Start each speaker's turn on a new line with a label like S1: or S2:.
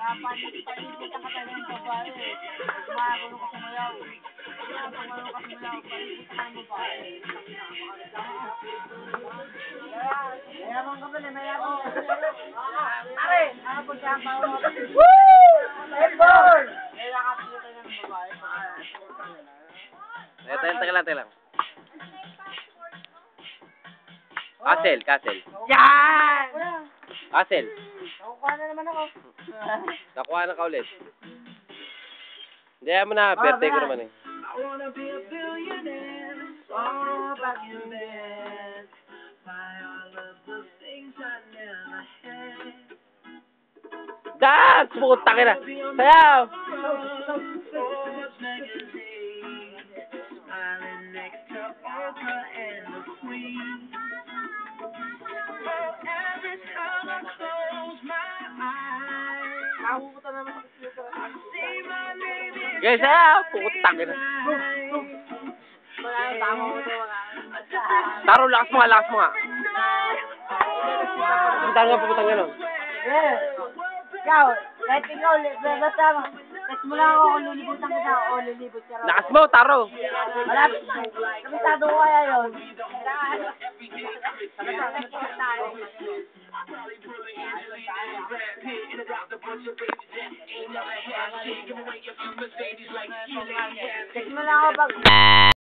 S1: Napanitan ka talaga ng babae. Kumagulo ka sumayaw. Kumagulo ka sumayaw. Palibutan ka ng babae. Mayabang ka pala, mayabang ka. Pare! Nakapag siya ang bawa. Woo! Mayabang! Mayabang ka pala ng babae.
S2: Tayo lang. Castle.
S1: Yan!
S2: Castle.
S1: Nakukuha na naman ako.
S2: Nakuha na ka ulit. Hindi mo na, birthday ko naman eh.
S3: I wanna be a billionaire. All about your man. Buy all of the things I never had.
S2: Dance! Putang ina! Sayaw!
S3: Forbes magazine. Smiling next to Oprah and the Queen. Oh, every time I close my eyes,
S1: Nakapupunta naman sa computer.
S3: I see my name in
S2: Guys, sayaw! Putang ina!
S1: Wala yung tama mo ito.
S2: Taro, lakas mo nga. Putang nga nun.
S1: Yeah. Ikaw, kahit ikaw, basta text mo lang ako kung lilibutan kita o lilibot ka raw.
S2: Lakas mo, taro!
S1: Wala, kabisado ko kaya yun. Text mo lang ako pag